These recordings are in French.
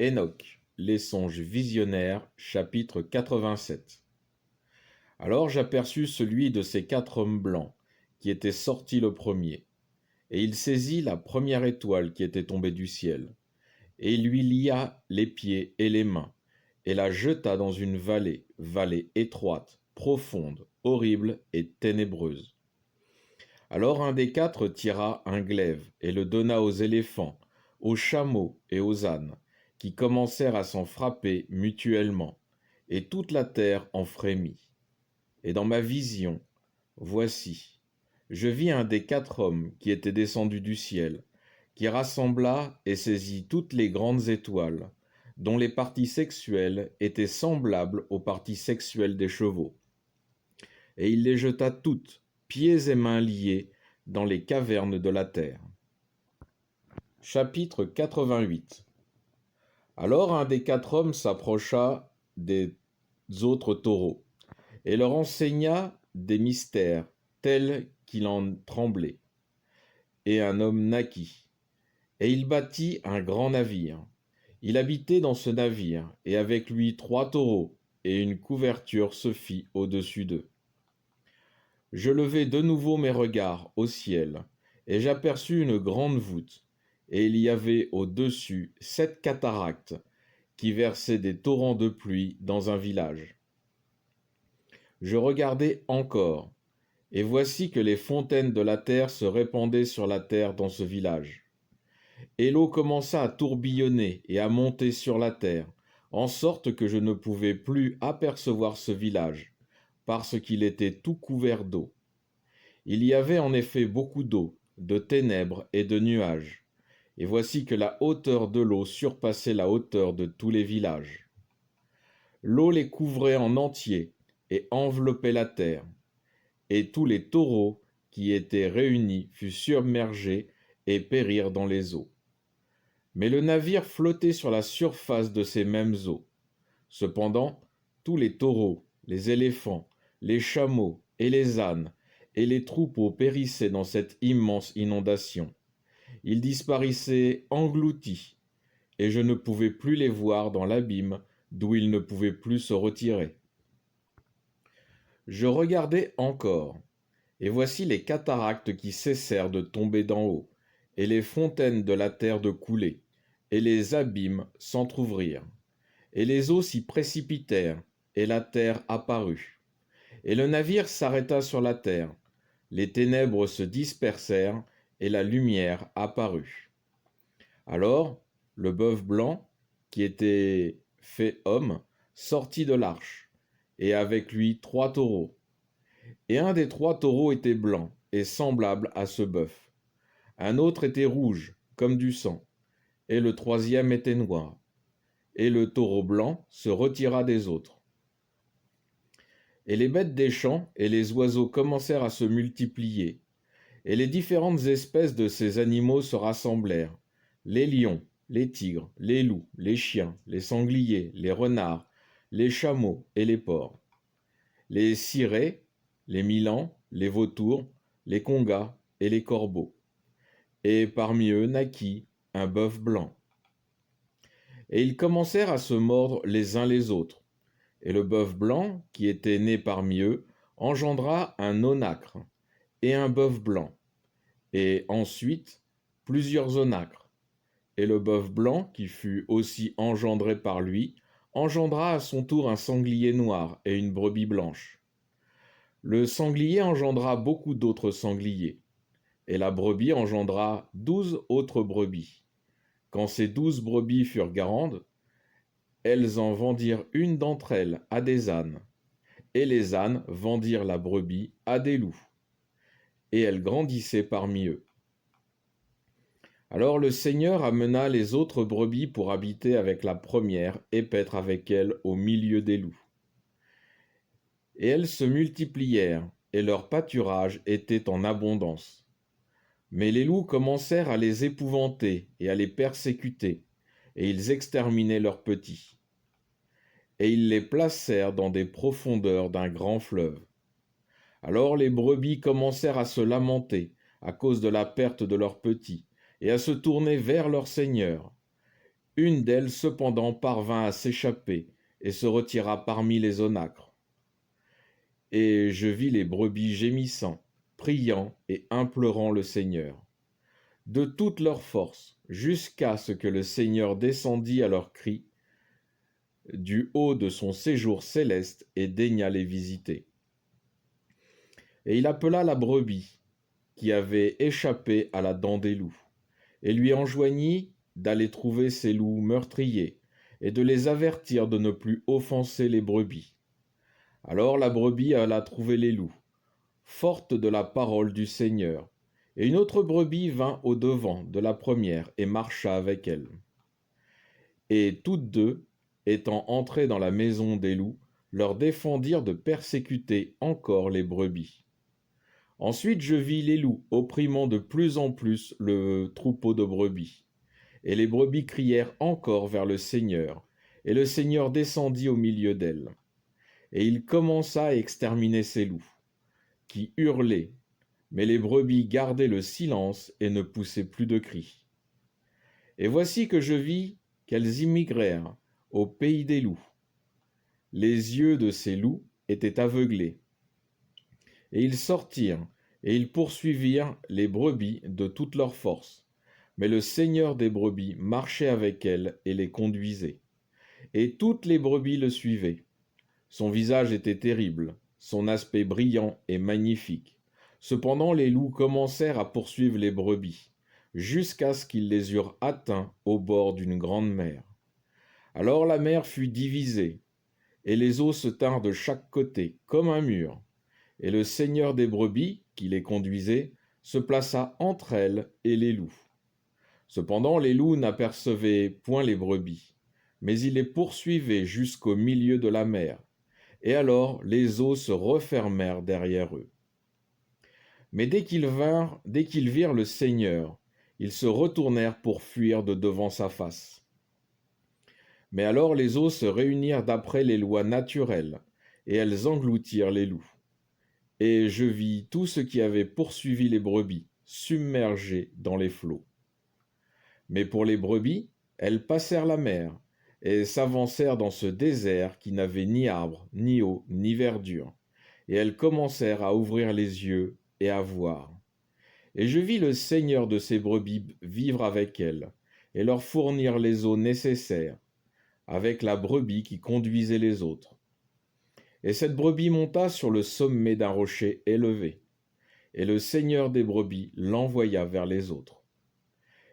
Enoch, les songes visionnaires, chapitre 87. Alors j'aperçus celui de ces 4 hommes blancs, qui était sorti le premier. Et il saisit la première étoile qui était tombée du ciel, et il lui lia les pieds et les mains, et la jeta dans une vallée étroite, profonde, horrible et ténébreuse. Alors un des 4 tira un glaive et le donna aux éléphants, aux chameaux et aux ânes, qui commencèrent à s'en frapper mutuellement, et toute la terre en frémit. Et dans ma vision, voici, je vis un des 4 hommes qui était descendu du ciel, qui rassembla et saisit toutes les grandes étoiles, dont les parties sexuelles étaient semblables aux parties sexuelles des chevaux. Et il les jeta toutes, pieds et mains liés, dans les cavernes de la terre. Chapitre 88. Alors un des 4 hommes s'approcha des autres taureaux, et leur enseigna des mystères tels qu'il en tremblait. Et un homme naquit, et il bâtit un grand navire. Il habitait dans ce navire, et avec lui 3 taureaux, et une couverture se fit au-dessus d'eux. Je levai de nouveau mes regards au ciel, et j'aperçus une grande voûte, et il y avait au-dessus 7 cataractes, qui versaient des torrents de pluie dans un village. Je regardai encore, et voici que les fontaines de la terre se répandaient sur la terre dans ce village. Et l'eau commença à tourbillonner et à monter sur la terre, en sorte que je ne pouvais plus apercevoir ce village, parce qu'il était tout couvert d'eau. Il y avait en effet beaucoup d'eau, de ténèbres et de nuages, et voici que la hauteur de l'eau surpassait la hauteur de tous les villages. L'eau les couvrait en entier et enveloppait la terre, et tous les taureaux qui étaient réunis furent submergés et périrent dans les eaux. Mais le navire flottait sur la surface de ces mêmes eaux. Cependant, tous les taureaux, les éléphants, les chameaux et les ânes et les troupeaux périssaient dans cette immense inondation. Ils disparaissaient engloutis, et je ne pouvais plus les voir dans l'abîme d'où ils ne pouvaient plus se retirer. Je regardai encore, et voici les cataractes qui cessèrent de tomber d'en haut, et les fontaines de la terre de couler, et les abîmes s'entr'ouvrirent, et les eaux s'y précipitèrent, et la terre apparut. Et le navire s'arrêta sur la terre, les ténèbres se dispersèrent, et la lumière apparut. Alors, le bœuf blanc, qui était fait homme, sortit de l'arche, et avec lui 3 taureaux. Et un des 3 taureaux était blanc, et semblable à ce bœuf. Un autre était rouge, comme du sang, et le 3e était noir. Et le taureau blanc se retira des autres. Et les bêtes des champs et les oiseaux commencèrent à se multiplier, et les différentes espèces de ces animaux se rassemblèrent, les lions, les tigres, les loups, les chiens, les sangliers, les renards, les chameaux et les porcs, les cirés, les milans, les vautours, les congas et les corbeaux. Et parmi eux naquit un bœuf blanc. Et ils commencèrent à se mordre les uns les autres. Et le bœuf blanc, qui était né parmi eux, engendra un onacre et un bœuf blanc, et ensuite plusieurs onacres. Et le bœuf blanc, qui fut aussi engendré par lui, engendra à son tour un sanglier noir et une brebis blanche. Le sanglier engendra beaucoup d'autres sangliers, et la brebis engendra 12 autres brebis. Quand ces 12 brebis furent grandes, elles en vendirent une d'entre elles à des ânes, et les ânes vendirent la brebis à des loups, et elle grandissait parmi eux. Alors le Seigneur amena les autres brebis pour habiter avec la première et paître avec elle au milieu des loups. Et elles se multiplièrent, et leur pâturage était en abondance. Mais les loups commencèrent à les épouvanter et à les persécuter, et ils exterminaient leurs petits. Et ils les placèrent dans des profondeurs d'un grand fleuve. Alors les brebis commencèrent à se lamenter à cause de la perte de leurs petits, et à se tourner vers leur Seigneur. Une d'elles cependant parvint à s'échapper et se retira parmi les onacres. Et je vis les brebis gémissant, priant et implorant le Seigneur, de toute leur force, jusqu'à ce que le Seigneur descendît à leur cri du haut de son séjour céleste et daigna les visiter. Et il appela la brebis, qui avait échappé à la dent des loups, et lui enjoignit d'aller trouver ces loups meurtriers, et de les avertir de ne plus offenser les brebis. Alors la brebis alla trouver les loups, forte de la parole du Seigneur, et une autre brebis vint au-devant de la première et marcha avec elle. Et toutes deux, étant entrées dans la maison des loups, leur défendirent de persécuter encore les brebis. Ensuite je vis les loups opprimant de plus en plus le troupeau de brebis. Et les brebis crièrent encore vers le Seigneur, et le Seigneur descendit au milieu d'elles. Et il commença à exterminer ces loups, qui hurlaient, mais les brebis gardaient le silence et ne poussaient plus de cris. Et voici que je vis qu'elles immigrèrent au pays des loups. Les yeux de ces loups étaient aveuglés. Et ils sortirent, et ils poursuivirent les brebis de toute leur force. Mais le Seigneur des brebis marchait avec elles et les conduisait. Et toutes les brebis le suivaient. Son visage était terrible, son aspect brillant et magnifique. Cependant les loups commencèrent à poursuivre les brebis, jusqu'à ce qu'ils les eurent atteints au bord d'une grande mer. Alors la mer fut divisée, et les eaux se tinrent de chaque côté, comme un mur. Et le Seigneur des brebis, qui les conduisait, se plaça entre elles et les loups. Cependant les loups n'apercevaient point les brebis, mais ils les poursuivaient jusqu'au milieu de la mer, et alors les eaux se refermèrent derrière eux. Mais dès qu'ils virent le Seigneur, ils se retournèrent pour fuir de devant sa face. Mais alors les eaux se réunirent d'après les lois naturelles, et elles engloutirent les loups. Et je vis tout ce qui avait poursuivi les brebis, submergés dans les flots. Mais pour les brebis, elles passèrent la mer, et s'avancèrent dans ce désert qui n'avait ni arbre, ni eau, ni verdure. Et elles commencèrent à ouvrir les yeux et à voir. Et je vis le Seigneur de ces brebis vivre avec elles, et leur fournir les eaux nécessaires, avec la brebis qui conduisait les autres. Et cette brebis monta sur le sommet d'un rocher élevé, et le Seigneur des brebis l'envoya vers les autres.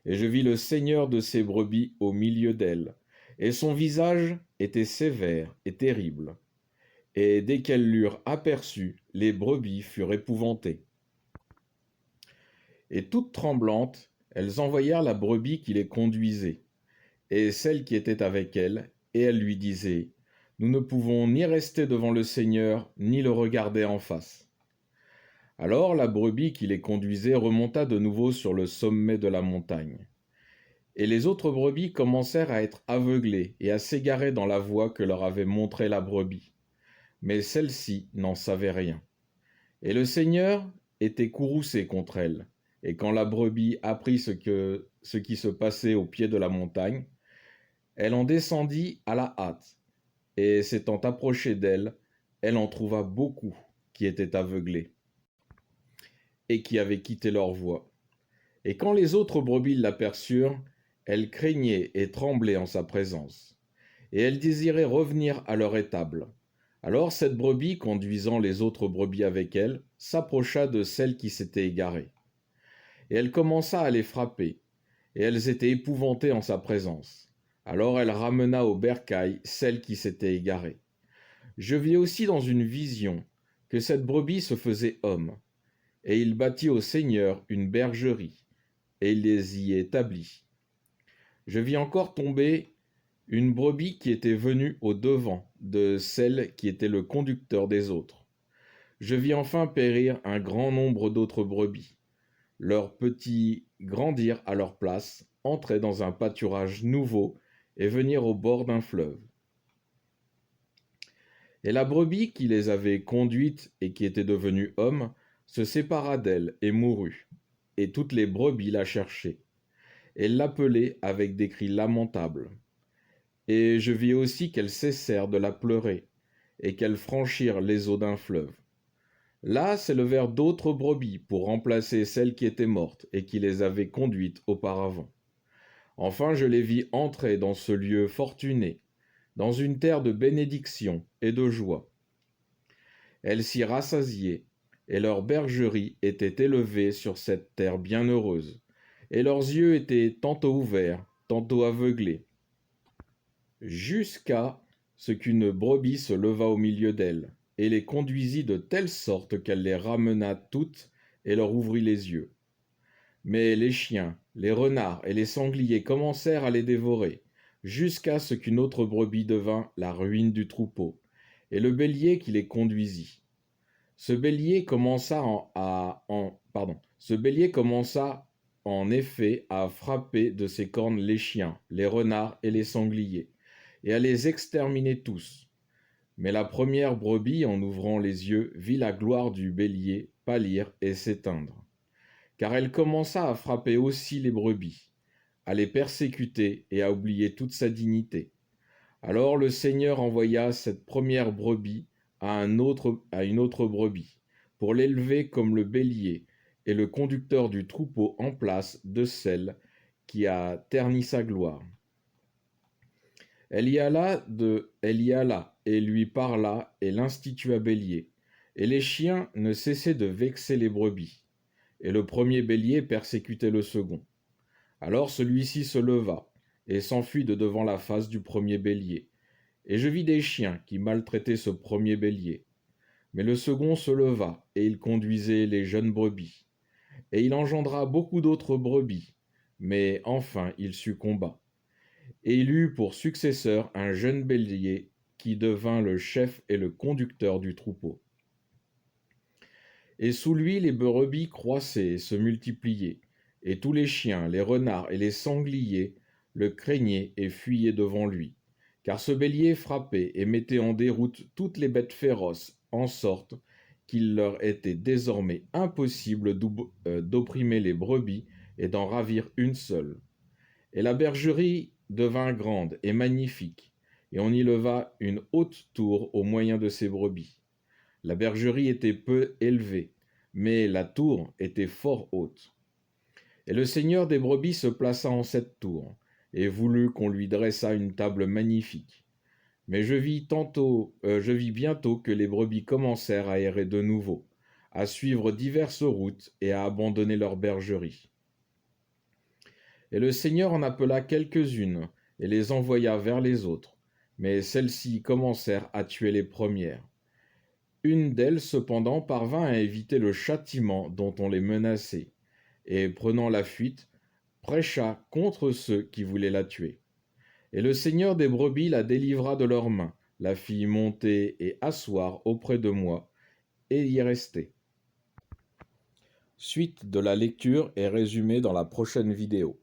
Et je vis le Seigneur de ces brebis au milieu d'elles, et son visage était sévère et terrible. Et dès qu'elles l'eurent aperçu, les brebis furent épouvantées. Et toutes tremblantes, elles envoyèrent la brebis qui les conduisait, et celle qui était avec elle, et elles lui disaient, « Nous ne pouvons ni rester devant le Seigneur, ni le regarder en face. » Alors la brebis qui les conduisait remonta de nouveau sur le sommet de la montagne. Et les autres brebis commencèrent à être aveuglées et à s'égarer dans la voie que leur avait montrée la brebis. Mais celle-ci n'en savait rien. Et le Seigneur était courroucé contre elle. Et quand la brebis apprit ce qui se passait au pied de la montagne, elle en descendit à la hâte. Et s'étant approchée d'elle, elle en trouva beaucoup qui étaient aveuglés et qui avaient quitté leur voie. Et quand les autres brebis l'aperçurent, elles craignaient et tremblaient en sa présence, et elles désiraient revenir à leur étable. Alors cette brebis, conduisant les autres brebis avec elle, s'approcha de celle qui s'était égarée. Et elle commença à les frapper, et elles étaient épouvantées en sa présence. Alors elle ramena au bercail celle qui s'était égarée. Je vis aussi dans une vision que cette brebis se faisait homme, et il bâtit au Seigneur une bergerie, et il les y établit. Je vis encore tomber une brebis qui était venue au devant de celle qui était le conducteur des autres. Je vis enfin périr un grand nombre d'autres brebis. Leurs petits grandirent à leur place, entrer dans un pâturage nouveau et venir au bord d'un fleuve. Et la brebis qui les avait conduites et qui était devenue homme se sépara d'elle et mourut, et toutes les brebis la cherchaient. et l'appelaient avec des cris lamentables. Et je vis aussi qu'elles cessèrent de la pleurer, et qu'elles franchirent les eaux d'un fleuve. Là s'élevèrent d'autres brebis pour remplacer celles qui étaient mortes et qui les avaient conduites auparavant. Enfin je les vis entrer dans ce lieu fortuné, dans une terre de bénédiction et de joie. Elles s'y rassasiaient, et leur bergerie était élevée sur cette terre bienheureuse, et leurs yeux étaient tantôt ouverts, tantôt aveuglés, jusqu'à ce qu'une brebis se leva au milieu d'elles, et les conduisit de telle sorte qu'elle les ramena toutes et leur ouvrit les yeux. Mais les chiens, les renards et les sangliers commencèrent à les dévorer, jusqu'à ce qu'une autre brebis devint la ruine du troupeau, et le bélier qui les conduisit. Ce bélier commença en effet à frapper de ses cornes les chiens, les renards et les sangliers, et à les exterminer tous. Mais la première brebis, en ouvrant les yeux, vit la gloire du bélier pâlir et s'éteindre. Car elle commença à frapper aussi les brebis, à les persécuter et à oublier toute sa dignité. Alors le Seigneur envoya cette première brebis à une autre brebis, pour l'élever comme le bélier et le conducteur du troupeau en place de celle qui a terni sa gloire. Elle y alla et lui parla et l'institua bélier. Et les chiens ne cessaient de vexer les brebis. Et le premier bélier persécutait le second. Alors celui-ci se leva et s'enfuit de devant la face du premier bélier. Et je vis des chiens qui maltraitaient ce premier bélier. Mais le second se leva et il conduisait les jeunes brebis. Et il engendra beaucoup d'autres brebis. Mais enfin il succomba. Et il eut pour successeur un jeune bélier qui devint le chef et le conducteur du troupeau. Et sous lui les brebis croissaient et se multipliaient, et tous les chiens, les renards et les sangliers le craignaient et fuyaient devant lui, car ce bélier frappait et mettait en déroute toutes les bêtes féroces, en sorte qu'il leur était désormais impossible d'opprimer les brebis et d'en ravir une seule. Et la bergerie devint grande et magnifique, et on y leva une haute tour au moyen de ces brebis. La bergerie était peu élevée, mais la tour était fort haute. Et le seigneur des brebis se plaça en cette tour, et voulut qu'on lui dressât une table magnifique. Mais je vis bientôt que les brebis commencèrent à errer de nouveau, à suivre diverses routes et à abandonner leur bergerie. Et le Seigneur en appela quelques-unes et les envoya vers les autres, mais celles-ci commencèrent à tuer les premières. Une d'elles, cependant, parvint à éviter le châtiment dont on les menaçait, et prenant la fuite, prêcha contre ceux qui voulaient la tuer. Et le Seigneur des brebis la délivra de leurs mains, la fit monter et asseoir auprès de moi, et y rester. Suite de la lecture est résumée dans la prochaine vidéo.